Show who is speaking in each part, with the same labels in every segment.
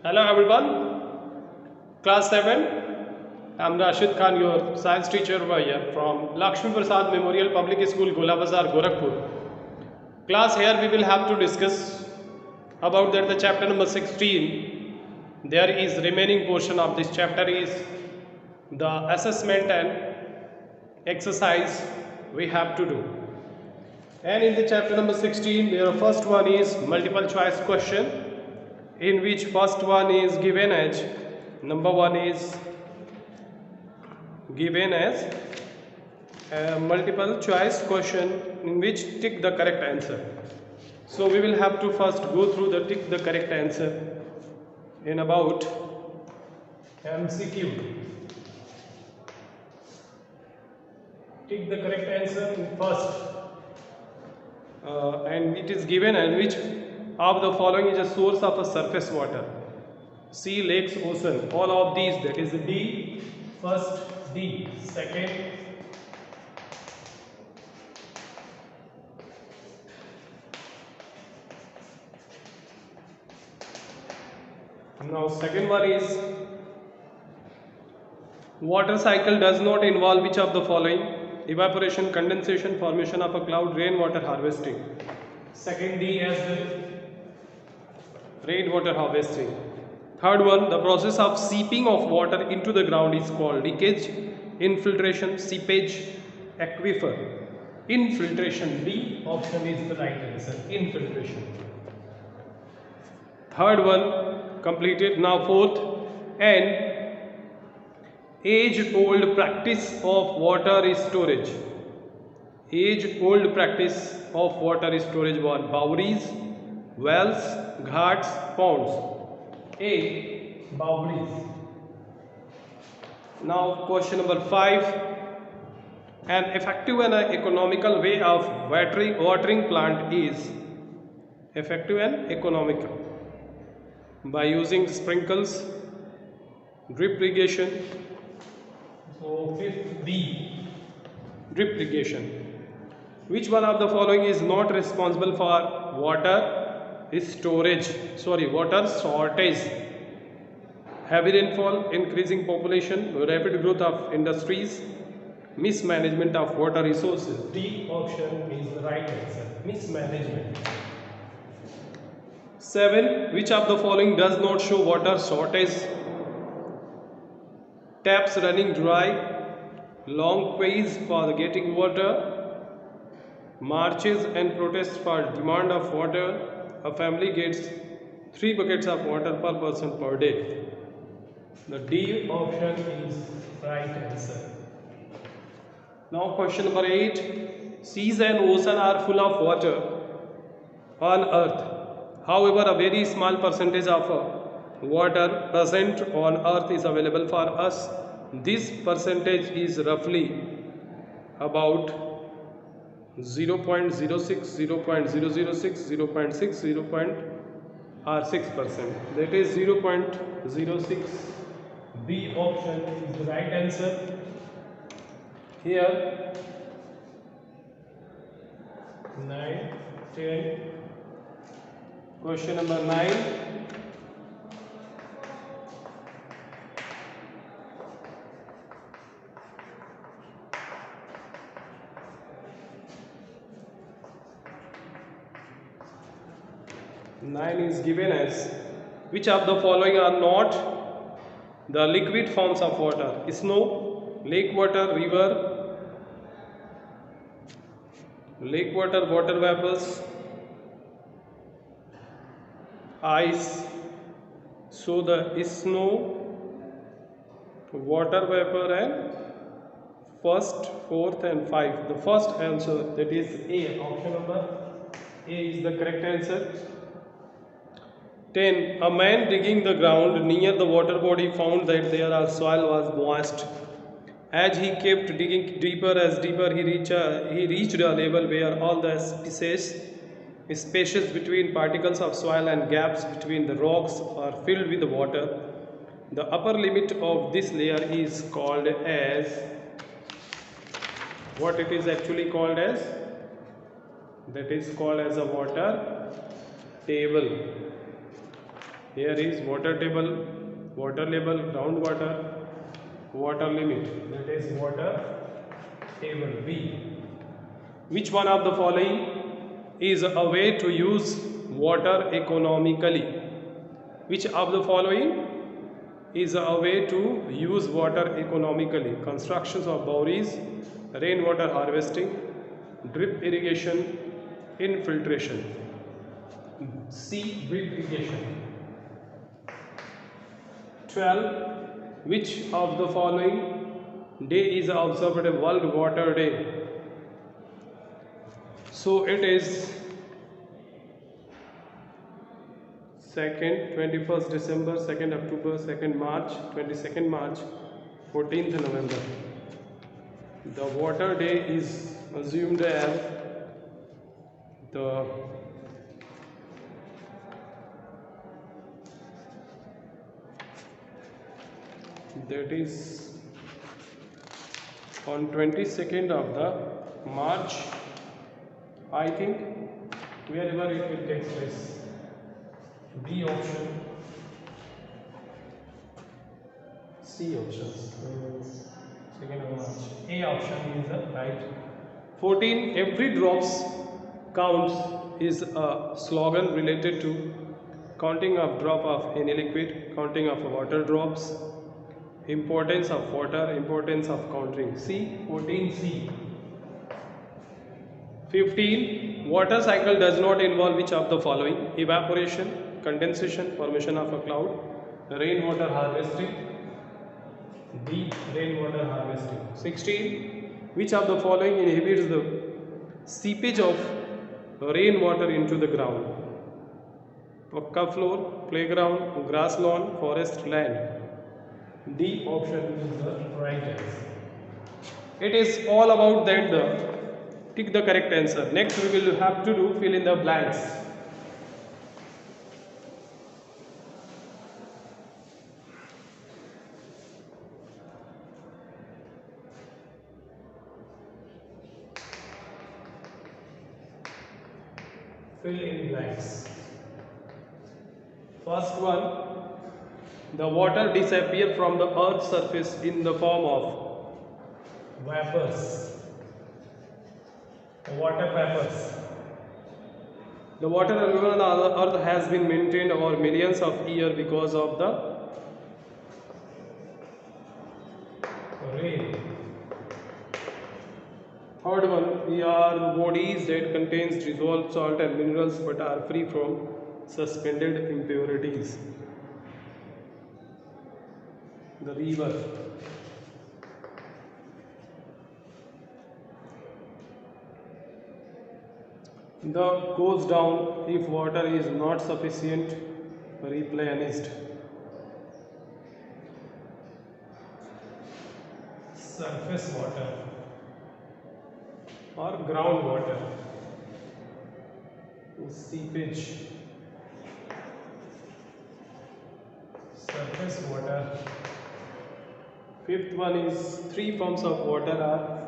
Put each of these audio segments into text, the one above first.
Speaker 1: Hello everyone, class 7. I'm Rashid Khan, your science teacher over here from Lakshmi Prasad Memorial Public School, Gola Bazar, Gorakhpur. Class, here we will have to discuss about that the chapter number 16. There is remaining portion of this chapter is the assessment and exercise we have to do. And in the chapter number 16, the first one is multiple choice question, in which first one is given as number one is given as a multiple choice question in which tick the correct answer. So we will have to first go through the tick the correct answer in about MCQ. Tick the correct answer in first. And it is given and which of the following is a source of a surface water: sea, lakes, ocean. All of these, that is D. First D. Second now second one is water cycle does not involve which of the following: evaporation, condensation, formation of a cloud, rainwater harvesting. Second D as well, rainwater harvesting. Third one, the process of seeping of water into the ground is called leakage, infiltration, seepage, aquifer. Infiltration, D option is the right answer, infiltration. Third one completed. Now fourth, and age-old practice of water storage. Age-old practice of water storage was Boweries, wells, ghats, ponds. A. Boweries. Now question number 5. An effective and economical way of watering plant is effective and economical by using sprinkles, drip irrigation. So fifth B, drip irrigation. Which one of the following is not responsible for water shortage? Heavy rainfall, increasing population, rapid growth of industries, mismanagement of water resources. D option is the right answer, mismanagement. 7. Which of the following does not show water shortage? Taps running dry, long queues for getting water, marches and protests for demand of water. A family gets 3 buckets of water per person per day. The D option is right answer. Now question number 8. Seas and ocean are full of water on earth. However, a very small percentage of water present on earth is available for us. This percentage is roughly about 0.06, 0.006, 0.6, 6%. That is 0.06. B option is the right answer. Here 9, 10. Question number 9. Nine is given as which of the following are not the liquid forms of water? Snow, lake water, river, lake water, water vapors, ice. So the snow, water vapor, and first, fourth and 5. The first answer, that is A. Option number A is the correct answer. 10. A man digging the ground near the water body found that their soil was moist. As he kept digging deeper, he reached a level where all the spaces between particles of soil and gaps between the rocks are filled with water. The upper limit of this layer is called as, what it is actually called as? That is called as a water table. Here is water table, water level, groundwater, water limit. That is water table B. Which one of the following is a way to use water economically? Which of the following is a way to use water economically? Constructions of borees, rainwater harvesting, drip irrigation, infiltration. C. Drip irrigation. 12. Which of the following day is observed World Water Day? So it is 2nd, 21st December, 2nd October, 2nd March, 22nd March, 14th November. The water day is assumed as the that is on 22nd of the March, I think, wherever it takes place. B option, C option, 2nd of March. A option is the right. 14. Every drops counts is a slogan related to counting of drop of any liquid, counting of water drops, importance of water, importance of counting. C. 14C. 15. Water cycle does not involve which of the following? Evaporation, condensation, formation of a cloud, rainwater harvesting. D. Rainwater harvesting. 16. Which of the following inhibits the seepage of rainwater into the ground? Pakka floor, playground, grass lawn, forest land. D option is the right answer. It is all about that. Tick the correct answer. Next we will have to do fill in the blanks. Fill in blanks. First one, the water disappears from the earth's surface in the form of vapors. Water vapors. The water around the earth has been maintained over millions of years because of the rain. Third one, we are bodies that contains dissolved salt and minerals but are free from suspended impurities. The river. The goes down if water is not sufficient replenished. Surface water or groundwater. Seepage. Surface water. Fifth one is three forms of water are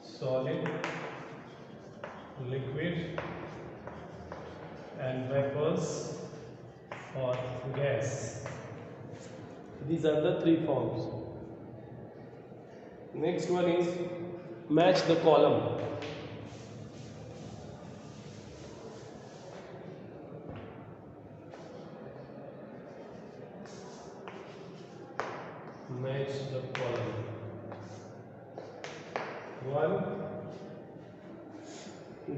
Speaker 1: solid, liquid and vapors or gas. These are the three forms. Next one is match the column. Match the column. 1.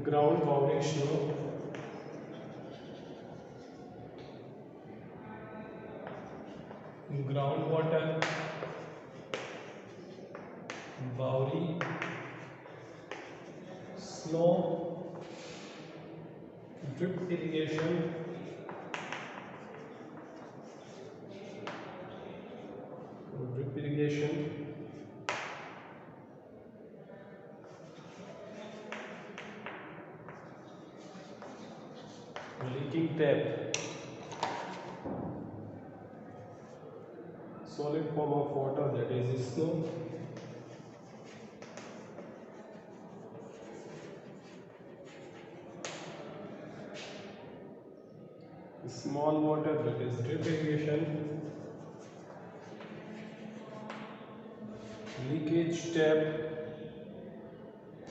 Speaker 1: Ground bounding snow. Groundwater, Bowery, snow, drip irrigation, leaking tap, solid form of water, that is snow, small water, that is drip irrigation, leakage tap,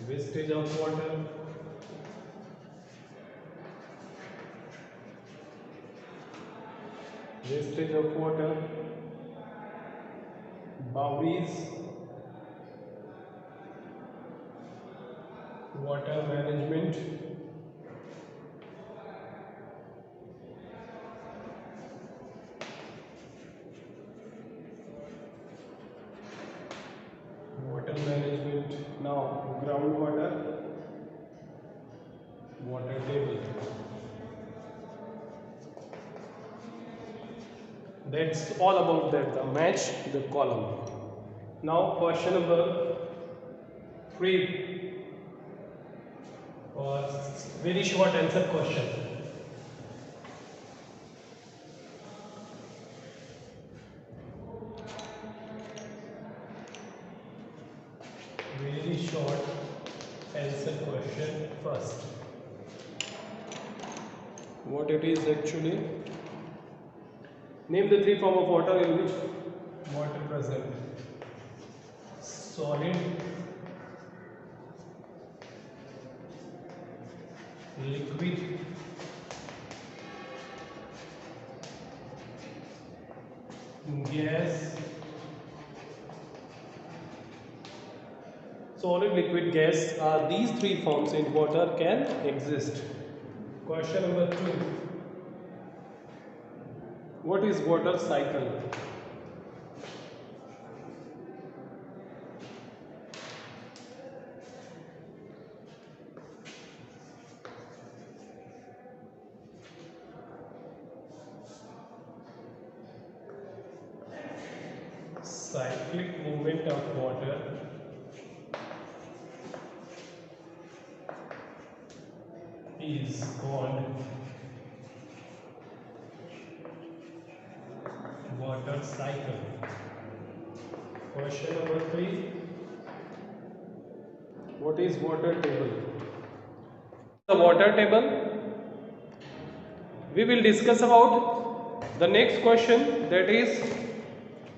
Speaker 1: wastage of water, wastage of water, boundaries, water management, water management. Now groundwater, water table. That's all about that, the match the column. Now question number 3, or very short answer question. Very short answer question first. What it is actually? Name the 3 form of water in which water present: solid, liquid, gas. Solid, liquid, gas are these 3 forms in water can exist. Question number 2. What is water cycle? Cyclic movement of water is called water cycle. Question number 3. What is water table? The water table. We will discuss about the next question, that is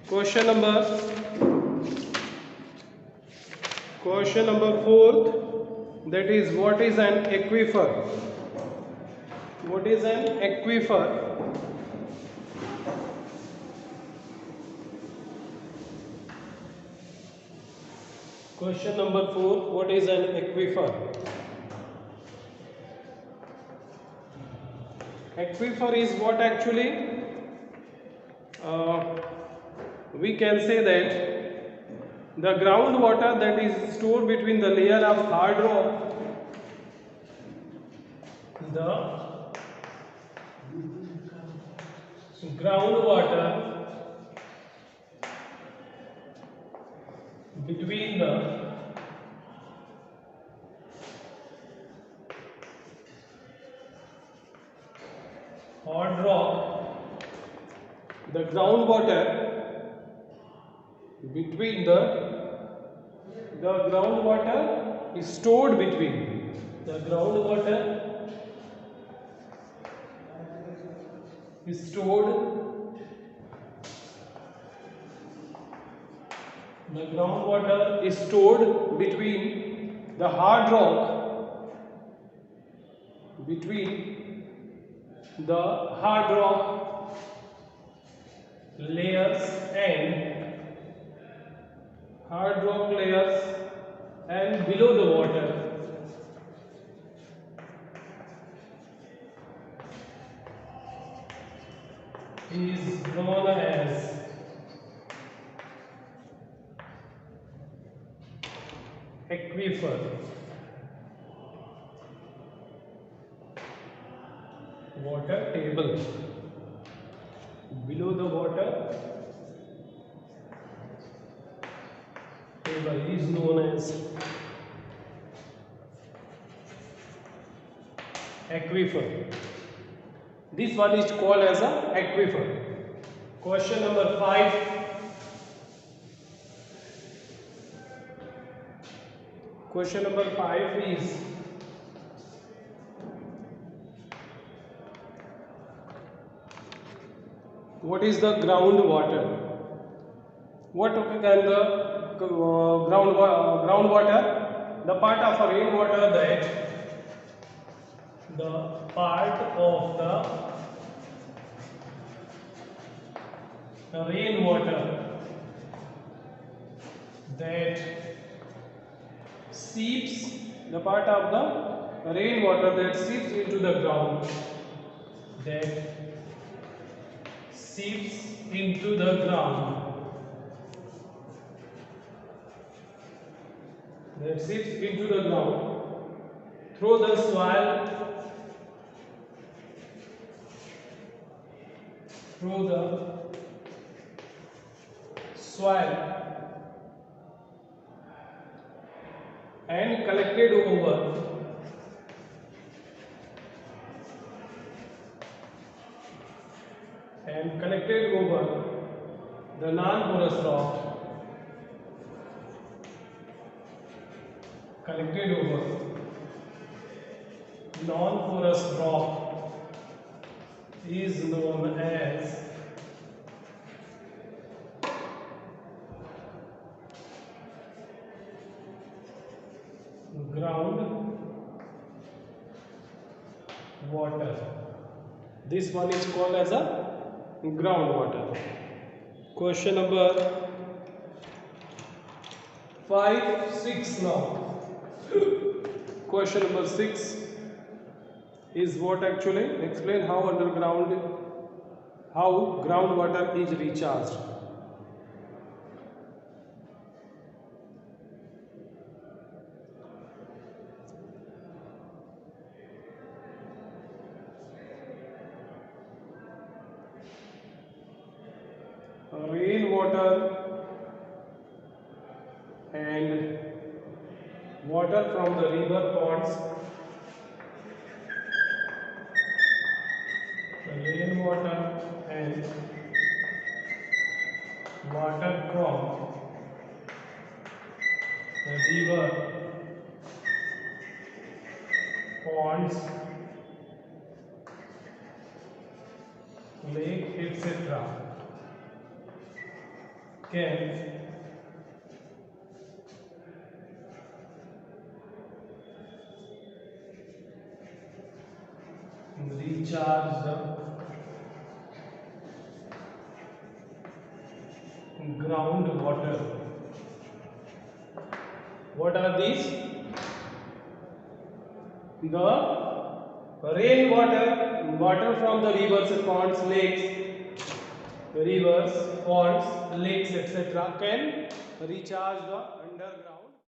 Speaker 1: question number 4th, that is what is an aquifer? What is an aquifer? Question number 4, what is an aquifer? Aquifer is what actually? We can say that the groundwater that is stored between the layer of hard rock, the groundwater between the hard rock, the groundwater between the groundwater is stored between the groundwater is stored the groundwater is stored between the hard rock layers and below the water is known as aquifer. Water table. Below the water table is known as aquifer. This one is called as a aquifer. Question number 5. Question number 5 is What is the groundwater? What can the groundwater? The part of a rainwater that the part of the rainwater that seeps, the part of the rainwater that seeps into the ground, that seeps into the ground, that seeps into the ground through the soil, through the soil, and collected over the non-porous rock, collected over non-porous rock is known as ground water. This one is called as a groundwater. Question number 5, 6 now. Question number 6 is what actually? Explain how groundwater is recharged. Rainwater and water from the river ponds, rainwater and water from the river ponds, lake, etc. can recharge the groundwater. What are these? The rainwater, water from the rivers, ponds, lakes, rivers, ponds, lakes, etc. can recharge the underground.